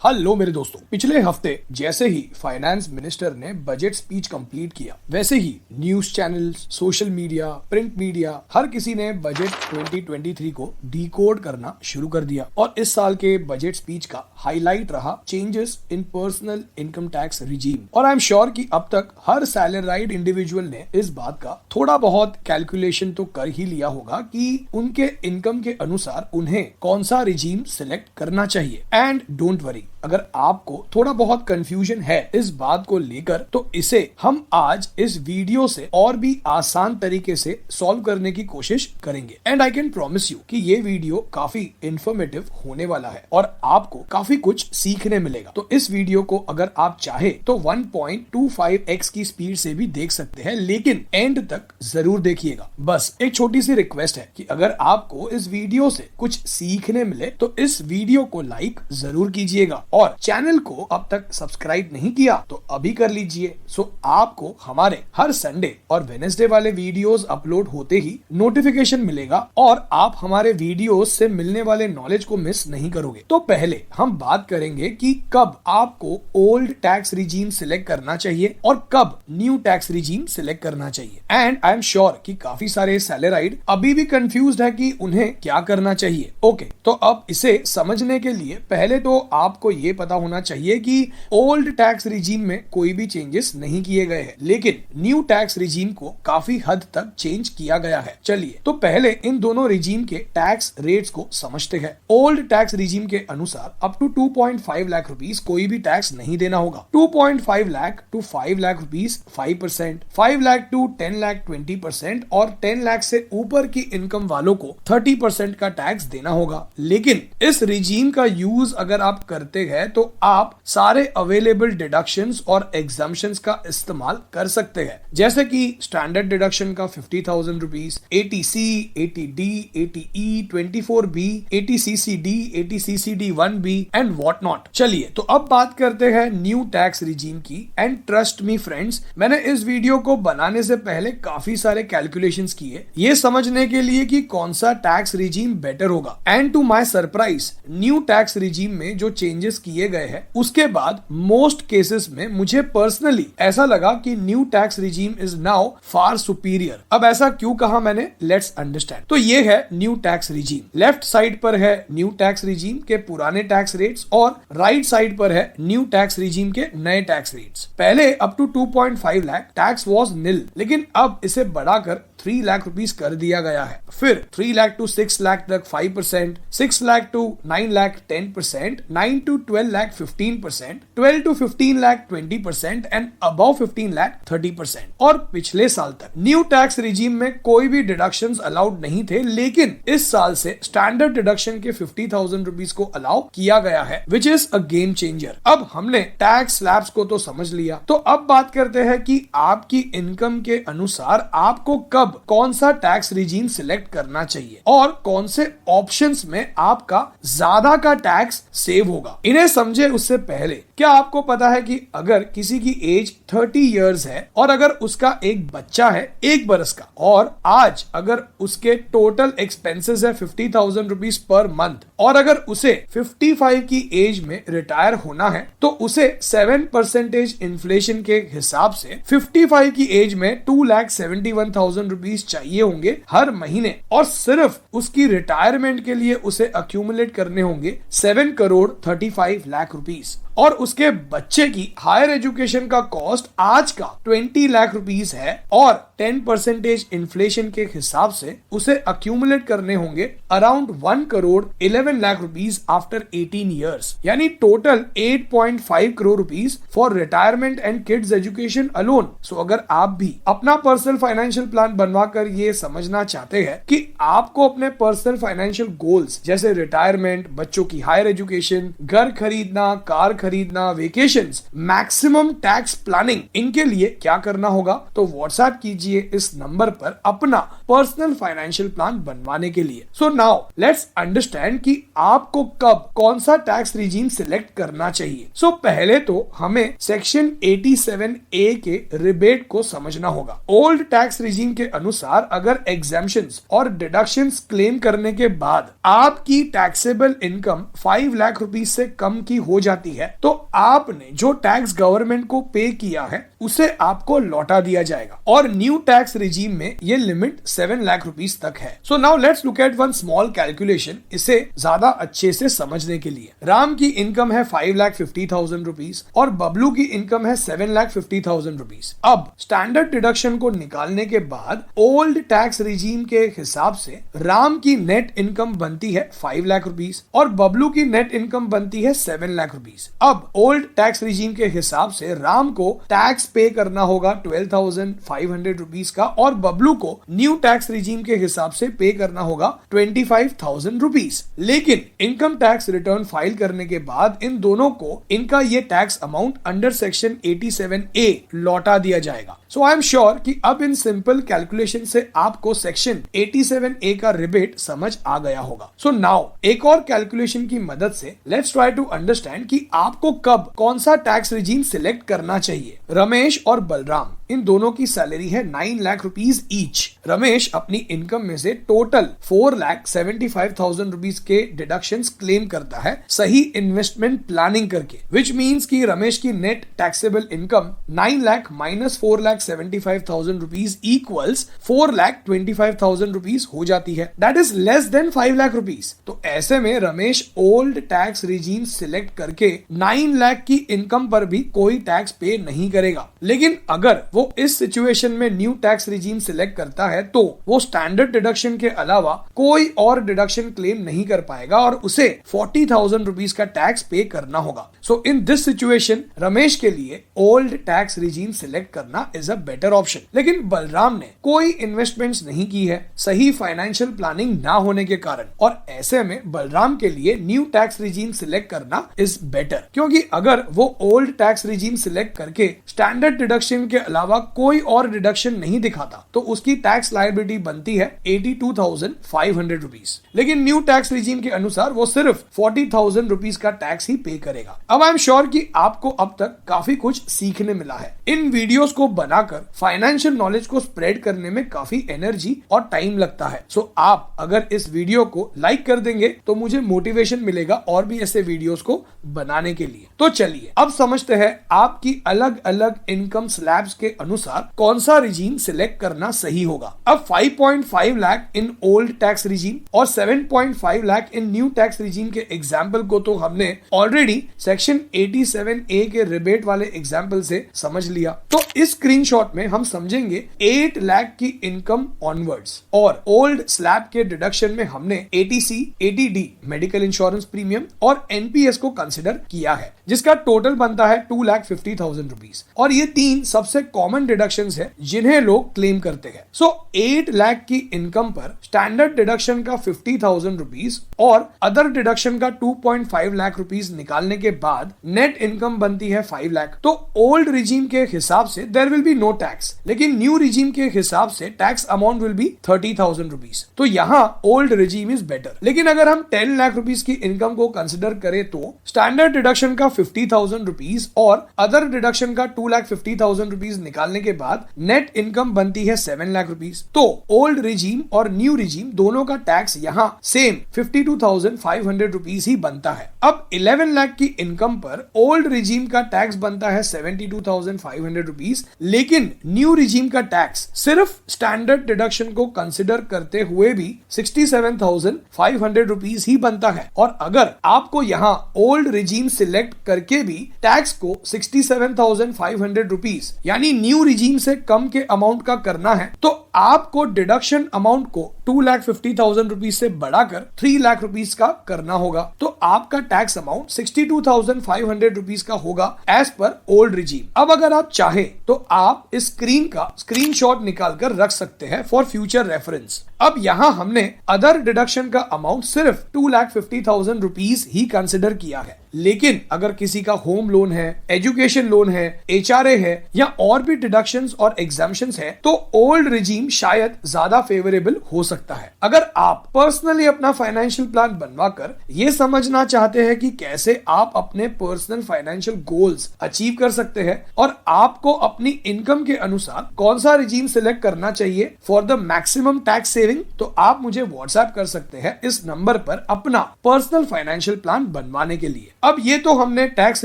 Hello मेरे दोस्तों, पिछले हफ्ते जैसे ही फाइनेंस मिनिस्टर ने बजट स्पीच कंप्लीट किया, वैसे ही news channels, social media, print media, हर किसी ने बजट 2023 को डिकोड करना शुरू कर दिया। और इस साल के बजट स्पीच का हाईलाइट रहा changes in personal income tax regime. और आई एम श्योर कि अब तक हर सैलराइड इंडिविजुअल ने इस बात का थोड़ा बहुत कैलकुलेशन तो कर ही लिया होगा कि उनके इनकम के अनुसार उन्हें कौन सा रिजीम सिलेक्ट करना चाहिए। एंड डोंट वरी, अगर आपको थोड़ा बहुत कंफ्यूजन है इस बात को लेकर, तो इसे हम आज इस वीडियो से और भी आसान तरीके से सॉल्व करने की कोशिश करेंगे। And I can promise you कि ये वीडियो काफी इंफॉर्मेटिव होने वाला है और आपको काफी कुछ सीखने मिलेगा। तो इस वीडियो को अगर आप चाहे तो 1.25x की स्पीड से भी देख सकते हैं, लेकिन एंड तक जरूर देखिएगा। बस एक छोटी सी रिक्वेस्ट है कि अगर आपको इस वीडियो से कुछ सीखने मिले तो इस वीडियो को लाइक जरूर कीजिएगा और चैनल को अब तक सब्सक्राइब नहीं किया तो अभी कर लीजिए। सो आपको हमारे हर संडे और वेडनेसडे वाले वीडियोस अपलोड होते ही नोटिफिकेशन मिलेगा और आप हमारे वीडियोस से मिलने वाले नॉलेज को मिस नहीं करोगे। तो पहले हम बात करेंगे कि कब आपको ओल्ड टैक्स रिजीम सिलेक्ट करना चाहिए और कब न्यू टैक्स रिजीम सिलेक्ट करना चाहिए। एंड आई एम श्योर कि काफी सारे सैलराइड अभी भी कंफ्यूज्ड है कि उन्हें क्या करना चाहिए। ओके, तो अब इसे समझने के लिए पहले तो आपको ये पता होना चाहिए कि ओल्ड टैक्स रिजीम में कोई भी चेंजेस नहीं किए गए हैं, लेकिन न्यू टैक्स रिजीम को काफी हद तक चेंज किया गया है। चलिए तो पहले इन दोनों रिजीम के टैक्स रेट्स को समझते हैं। ओल्ड टैक्स रिजीम के अनुसार अप टू 2.5 लाख रुपीस कोई भी टैक्स नहीं देना होगा। 2.5 lakh to 5 lakh rupees 5%, 5 lakh to 10 lakh 20% और 10 लाख से ऊपर की इनकम वालों को 30% का टैक्स देना होगा। लेकिन इस रिजीम का यूज अगर आप करते हैं तो आप सारे अवेलेबल डिडक्शंस और एग्जम्पशंस का इस्तेमाल कर सकते हैं, जैसे कि स्टैंडर्ड डिडक्शन का 50,000 rupees, 80C, 80D, 80E, 24B, 80CCD, 80CCD1B and what not. चलिए तो अब बात करते हैं न्यू टैक्स रिजीम की। एंड ट्रस्ट मी फ्रेंड्स, मैंने इस वीडियो को बनाने से पहले काफी सारे कैलकुलेशंस किए ये समझने के लिए कि कौन सा टैक्स रिजीम बेटर होगा। And to my surprise, new tax regime में जो चेंजेस किए गए हैं उसके बाद मोस्ट केसेस में मुझे पर्सनली ऐसा लगा कि new tax regime is now far superior. अब ऐसा क्यों कहा मैंने, लेट्स अंडरस्टैंड। तो ये है new tax regime. Left side पर है न्यू टैक्स रिजीम के पुराने टैक्स रेट्स और राइट साइड पर है न्यू टैक्स रिजीम के नए टैक्स रेट्स। पहले up to 2.5 lakh tax was nil, लेकिन अब इसे बढ़ाकर 3 लाख रुपीस कर दिया गया है। फिर 3 लाख टू 6 लाख तक 5%, 6 lakh to 9 lakh 10%, 9 to 12 lakh 15%, 12 to 15 lakh 20% and above 15 lakh 30%। और पिछले साल तक न्यू टैक्स रिजीम में कोई भी डिडक्शंस अलाउड नहीं थे, लेकिन इस साल से स्टैंडर्ड डिडक्शन के 50,000 रुपीस को अलाउ किया गया है, which is a game changer. अब हमने टैक्स स्लैब्स को तो समझ लिया, तो अब बात करते हैं कि आपकी इनकम के अनुसार आपको कब कौन सा टैक्स रिजीम सिलेक्ट करना चाहिए और कौन से ऑप्शंस में आपका ज्यादा का टैक्स सेव होगा। इन्हें समझे उससे पहले, क्या आपको पता है कि अगर किसी की एज 30 इयर्स है और अगर उसका एक बच्चा है 1 बरस का और आज अगर उसके टोटल एक्सपेंसेस है 50,000 रुपीस पर मंथ और अगर उसे 55 की एज में रिटायर होना है तो उसे 7% इन्फ्लेशन के हिसाब से 55 की एज में 2,71,000 रुपीस चाहिए होंगे हर महीने और सिर्फ उसकी रिटायरमेंट के लिए उसे अक्यूमुलेट करने होंगे 7 करोड़ 35 लाख रुपीस। और उसके बच्चे की हायर एजुकेशन का कॉस्ट आज का 20 लाख रुपीस है और 10% इन्फ्लेशन के हिसाब से उसे अक्यूमुलेट करने होंगे around 1 crore 11 lakh rupees after 18 years, यानी total 8.5 crore rupees for retirement and kids education alone. So अगर आप भी अपना पर्सनल फाइनेंशियल प्लान बनवाकर ये समझना चाहते हैं कि आपको अपने पर्सनल फाइनेंशियल गोल्स जैसे रिटायरमेंट, बच्चों की हायर एजुकेशन, घर खरीदना, कार खरीदना, वेकेशंस, मैक्सिमम टैक्स प्लानिंग, इनके लिए क्या करना होगा, तो व्हाट्सएप कीजिए कीजिए इस नंबर पर अपना पर्सनल फाइनेंशियल प्लान बनवाने के लिए। सो नाउ लेट्स अंडरस्टैंड कि आपको कब कौन सा टैक्स रिजीम सिलेक्ट करना चाहिए। सो पहले तो हमें सेक्शन 87A के रिबेट को समझना होगा। ओल्ड टैक्स रिजीम के अनुसार अगर एग्जेम्पशंस और डिडक्शंस क्लेम करने के बाद आपकी टैक्सेबल इनकम 5 लाख रुपीस से कम की हो जाती है तो आपने जो टैक्स गवर्नमेंट को पे किया है उसे आपको लौटा दिया जाएगा और न्यू टैक्स रिजीम में ये लिमिट 7 लाख रुपीस तक है। So now let's look at one small calculation इसे ज्यादा अच्छे से समझने के लिए। राम की इनकम है 5,50,000 रुपीस और बबलू की इनकम है 7,50,000 रुपीस। अब स्टैंडर्ड डिडक्शन को निकालने के बाद ओल्ड टैक्स रिजीम के हिसाब से राम की नेट इनकम बनती है 5 लाख रुपीस और बबलू की नेट इनकम बनती है 7 लाख रुपीस। अब ओल्ड टैक्स रिजीम के हिसाब से राम को टैक्स पे करना होगा 12,500 रुपीस का और बबलू को न्यू टैक्स रिजीम के हिसाब से पे करना होगा 25,000 रुपीस। लेकिन इनकम टैक्स रिटर्न फाइल करने के बाद इन दोनों को इनका ये tax amount under section 87A लौटा दिया जाएगा। सो आई एम श्योर कि अब इन सिंपल कैलकुलेशन से आपको सेक्शन 87A का रिबेट समझ आ गया होगा। सो नाउ एक और कैलकुलेशन की मदद से लेट्स ट्राई टू अंडरस्टैंड कि आपको कब कौन सा टैक्स रिजीम सिलेक्ट करना चाहिए। रमेश और बलराम इन दोनों की सैलरी है 9 लाख रुपीस ईच। रमेश अपनी इनकम में से टोटल 4,75,000 रुपीस के डिडक्शंस क्लेम करता है सही इन्वेस्टमेंट प्लानिंग करके, विच मीन्स कि रमेश की net taxable income 9 lakh minus 4,75,000 rupees equals 4,25,000 rupees हो जाती है। That is less than 5 lakh rupees. तो ऐसे में Ramesh old tax regime select करके 9 लाख की इनकम पर भी कोई टैक्स पे नहीं करेगा। लेकिन अगर वो इस सिचुएशन में न्यू टैक्स रिजीम सिलेक्ट करता है तो वो स्टैंडर्ड डिडक्शन के अलावा कोई और डिडक्शन क्लेम नहीं कर पाएगा और उसे 40,000 रुपीस का टैक्स पे करना होगा। सो इन दिस सिचुएशन रमेश के लिए ओल्ड टैक्स रिजीम सिलेक्ट करना इज अ बेटर ऑप्शन। लेकिन बलराम ने कोई इन्वेस्टमेंट्स नहीं की है सही फाइनेंशियल प्लानिंग ना होने के कारण और ऐसे में बलराम के लिए न्यू टैक्स रिजीम सिलेक्ट करना इज बेटर, क्योंकि अगर वो ओल्ड टैक्स रिजीम सिलेक्ट करके स्टैंडर्ड डिडक्शन के अलावा कोई और डिडक्शन नहीं दिखाता तो उसकी टैक्स लायबिलिटी बनती है 82,500 रुपीस। लेकिन न्यू टैक्स रिजीम के अनुसार वो सिर्फ 40,000 रुपीस का टैक्स ही पे करेगा। अब आई एम श्योर कि आपको अब तक काफी कुछ सीखने मिला है। इन वीडियोस को बनाकर फाइनेंशियल नॉलेज को स्प्रेड करने में काफी एनर्जी और टाइम लगता है। सो आप अगर इस वीडियो को लाइक कर देंगे तो मुझे मोटिवेशन मिलेगा और भी ऐसे वीडियोस को बनाने के लिए। तो चलिए अब समझते हैं आपकी अलग अलग इनकम स्लैब्स के अनुसार कौन सा रिजीम सिलेक्ट करना सही होगा। अब 5.5 lakh in old tax regime और 7.5 लाख इन न्यू टैक्स रिजीम के एग्जाम्पल को तो हमने ऑलरेडी सेक्शन 87A के रिबेट वाले एग्जाम्पल से समझ लिया। तो इस स्क्रीनशॉट में हम समझेंगे 8 लाख की इनकम ऑनवर्ड्स और ओल्ड स्लैब के डिडक्शन में हमने ATC, ATD medical insurance premium और NPS को कंसिडर किया है जिसका टोटल बनता है 2,50,000 रुपीस और ये तीन सबसे कॉमन डिडक्शंस है जिन्हें लोग क्लेम करते हैं। सो 8 लाख की इनकम पर स्टैंडर्ड डिडक्शन का 50,000 रुपीस और अदर डिडक्शन का 2.5 लाख रुपीस निकालने के बाद नेट इनकम बनती है 5 लाख। तो ओल्ड रिजीम के हिसाब से there will be no tax, लेकिन न्यू रिजीम के हिसाब से tax amount will be 30,000 rupees. तो यहाँ ओल्ड रिजीम इज बेटर। लेकिन अगर हम 10 लाख रुपीस की इनकम को कंसिडर करें तो स्टैंडर्ड डिडक्शन का 50,000 रुपीस और अदर डिडक्शन का 2,50,000 रुपीस निकालने के बाद नेट इनकम बनती है 7 लाख रुपीस। तो ओल्ड रिजीम और न्यू रिजीम दोनों का टैक्स यहाँ सेम 52,500 रुपीस ही बनता है। अब 11 लाख की इनकम पर ओल्ड रिजीम का टैक्स बनता है 72,500 रुपीस, लेकिन न्यू रिजीम का टैक्स सिर्फ स्टैंडर्ड डिडक्शन को कंसिडर करते हुए भी 67,500 रुपीस ही बनता है। और अगर आपको यहाँ ओल्ड रिजीम सिलेक्ट करके भी टैक्स को 67,500 रुपीस यानी न्यू रिजीम से कम के अमाउंट का करना है तो आपको डिडक्शन अमाउंट को 2,50,000 रुपीस से बढ़ाकर 3 लाख रुपीस का करना होगा। तो आपका टैक्स अमाउंट 62,500 रुपीस का होगा एज पर ओल्ड रिजीम। अब अगर आप चाहे तो आप इस स्क्रीन का स्क्रीनशॉट निकालकर रख सकते हैं फॉर फ्यूचर रेफरेंस। अब यहाँ हमने अदर डिडक्शन का अमाउंट सिर्फ 2,50,000 रुपीस ही कंसिडर किया है, लेकिन अगर किसी का होम लोन है, एजुकेशन लोन है, HRA है या और भी भी डिडक्शंस और एग्जाम्पशंस है तो ओल्ड रिजीम शायद ज्यादा फेवरेबल हो सकता है। अगर आप पर्सनली अपना फाइनेंशियल प्लान बनवाकर ये समझना चाहते हैं कि कैसे आप अपने पर्सनल फाइनेंशियल गोल्स अचीव कर सकते हैं और आपको अपनी इनकम के अनुसार कौन सा रिजीम सिलेक्ट करना चाहिए for the maximum tax saving, तो आप मुझे व्हाट्सएप कर सकते हैं इस नंबर पर अपना पर्सनल फाइनेंशियल प्लान बनवाने के लिए। अब ये तो हमने टैक्स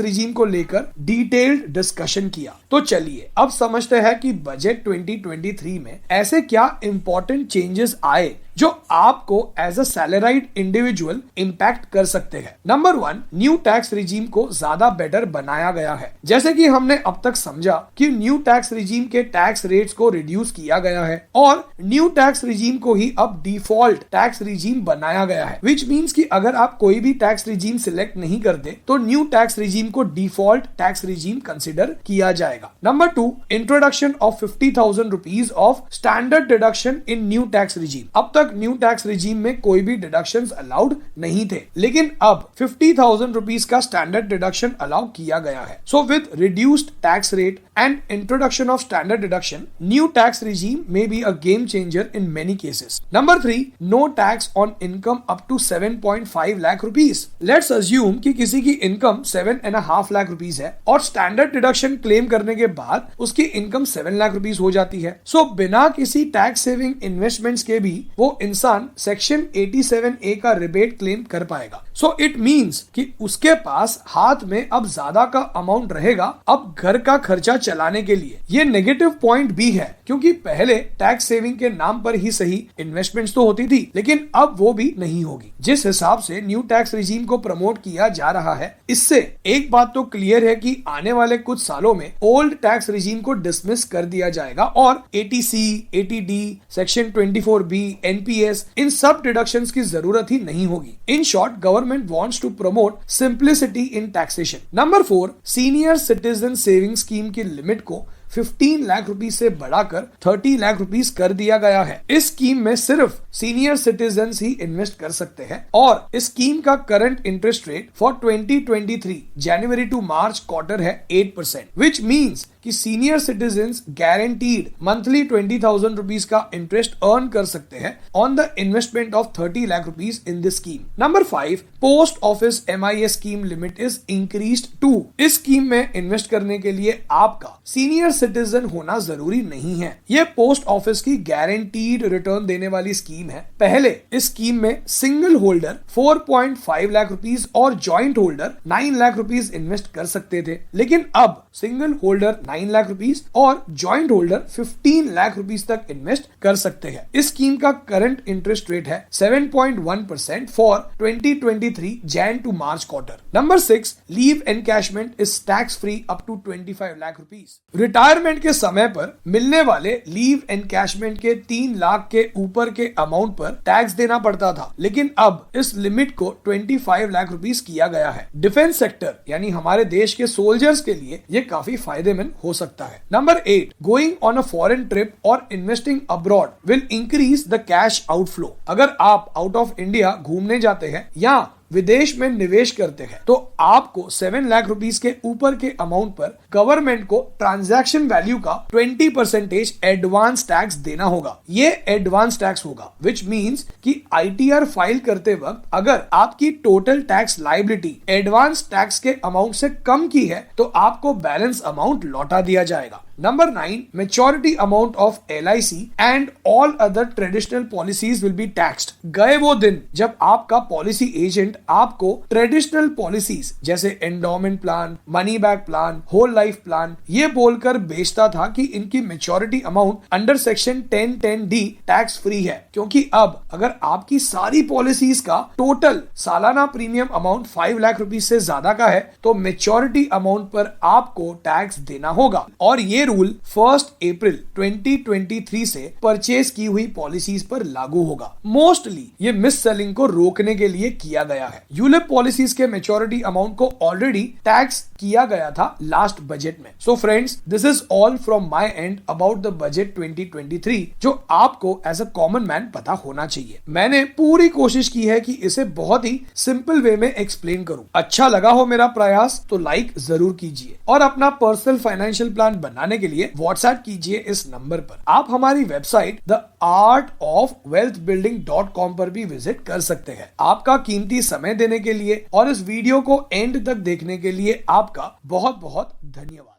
रिजीम को लेकर डिटेल्ड डिस्कशन किया, तो चलिए अब समझते हैं कि बजट 2023 में ऐसे क्या इंपॉर्टेंट चेंजेस आए जो आपको as a salaried individual impact कर सकते हैं। नंबर 1, न्यू टैक्स रिजीम को ज्यादा बेटर बनाया गया है। जैसे कि हमने अब तक समझा कि न्यू टैक्स रिजीम के टैक्स रेट्स को रिड्यूस किया गया है और न्यू टैक्स रिजीम को ही अब डिफॉल्ट टैक्स रिजीम बनाया गया है, विच मीन्स कि अगर आप कोई भी टैक्स रिजीम सिलेक्ट नहीं करते तो न्यू टैक्स रिजीम को डिफॉल्ट टैक्स रिजीम कंसिडर किया जाएगा। Number 2, introduction of 50,000 rupees of standard deduction in new tax regime. अब तक न्यू टैक्स रिजीम में कोई भी डिडक्शंस अलाउड नहीं थे, लेकिन अब 50,000 रुपीज का स्टैंडर्ड डिडक्शन अलाउ किया गया है। So with reduced tax rate and introduction of standard deduction, new tax regime may be a game changer in many cases. Number 3, no tax on income up to 7.5 lakh rupees. Let's assume कि किसी की income 7.5 lakh rupees है और standard deduction claim करने के बाद उसकी income 7 lakh rupees हो जाती है। सो बिना किसी टैक्स सेविंग इन्वेस्टमेंट्स के भी वो इंसान सेक्शन 87A का रिबेट क्लेम कर पाएगा। सो इट मींस कि उसके पास हाथ में अब ज्यादा का अमाउंट रहेगा अब घर का खर्चा चलाने के लिए। ये नेगेटिव पॉइंट भी है क्योंकि पहले टैक्स सेविंग के नाम पर ही सही इन्वेस्टमेंट्स तो होती थी, लेकिन अब वो भी नहीं होगी। जिस हिसाब से न्यू टैक्स रिजीम को प्रमोट किया जा रहा है, इससे एक बात तो क्लियर है कि आने वाले कुछ सालों में ओल्ड टैक्स रिजीम को डिसमिस कर दिया जाएगा और ATC, ATD, section 24B, NPS इन सब डिडक्शंस की जरूरत ही नहीं होगी। In short, government wants to promote simplicity in taxation. Number 4, senior citizen saving scheme की लिमिट को 15 लाख रुपीस से बढ़ाकर 30 लाख रुपीस कर दिया गया है। इस स्कीम में सिर्फ सीनियर सिटीजन ही इन्वेस्ट कर सकते हैं और इस स्कीम का current interest rate for 2023 January to March quarter है 8%, विच मीन्स कि senior citizens guaranteed monthly 20,000 rupees का इंटरेस्ट अर्न कर सकते हैं on the investment of 30 lakh rupees in this scheme. Number 5, post office MIS scheme limit is increased to. इस scheme में invest करने के लिए आपका सीनियर सिटीजन होना जरूरी नहीं है। ये पोस्ट ऑफिस की गारंटीड रिटर्न देने वाली स्कीम है। पहले इस स्कीम में सिंगल होल्डर 4.5 लाख रुपीज और joint holder 9 lakh rupees invest कर सकते थे, लेकिन अब सिंगल होल्डर 9 लाख रुपीस और ज्वाइंट होल्डर 15 लाख रुपीस तक इन्वेस्ट कर सकते हैं। इस स्कीम का करंट इंटरेस्ट रेट है 7.1% for 2023 Jan to March quarter. Number 6, leave encashment is tax free up to 25 lakh rupees. Retirement के समय पर मिलने वाले लीव एनकैशमेंट के 3 लाख के ऊपर के अमाउंट पर टैक्स देना पड़ता था, लेकिन अब इस लिमिट को 25 लाख रुपीस किया गया है। डिफेंस सेक्टर यानी हमारे देश के सोल्जर्स के लिए ये काफी फायदेमंद हो सकता है। Number 8, going on a foreign trip और investing abroad will increase the cash outflow. अगर आप आउट ऑफ इंडिया घूमने जाते हैं या विदेश में निवेश करते हैं तो आपको 7 लाख रुपीस के ऊपर के अमाउंट पर गवर्नमेंट को ट्रांजैक्शन वैल्यू का 20% एडवांस टैक्स देना होगा। ये एडवांस टैक्स होगा, विच मींस कि ITR फाइल करते वक्त अगर आपकी total tax liability advance tax के अमाउंट से कम की है तो आपको बैलेंस अमाउंट लौटा दिया जाएगा। Number 9, maturity amount of LIC and all other traditional policies will be taxed. गए वो दिन जब आपका पॉलिसी एजेंट आपको ट्रेडिशनल पॉलिसीज जैसे endowment plan, money back plan, whole life plan ये बोलकर बेचता था कि इनकी maturity amount under section 1010D tax free है, क्योंकि अब अगर आपकी सारी पॉलिसीज का टोटल सालाना प्रीमियम अमाउंट 5 लाख रुपीस से ज्यादा का है तो मेच्योरिटी अमाउंट पर आपको टैक्स देना होगा। और ये रूल 1 अप्रैल 2023 से परचेज की हुई पॉलिसीज पर लागू होगा। मोस्टली ये मिस सेलिंग को रोकने के लिए किया गया है। यूलिप पॉलिसीज के मेच्योरिटी अमाउंट को ऑलरेडी टैक्स किया गया था लास्ट बजट में। So friends, this is all from my and about the budget 2023 जो आपको एज अ कॉमन मैन पता होना चाहिए। मैंने पूरी कोशिश की है कि इसे बहुत ही सिंपल वे में एक्सप्लेन करूं। अच्छा लगा हो मेरा प्रयास तो लाइक जरूर कीजिए और अपना पर्सनल फाइनेंशियल प्लान बनाने के लिए व्हाट्सएप कीजिए इस नंबर पर। आप हमारी वेबसाइट theartofwealthbuilding.com पर भी विजिट कर सकते हैं। आपका कीमती समय देने के लिए और इस वीडियो को एंड तक देखने के लिए आपका बहुत बहुत धन्यवाद।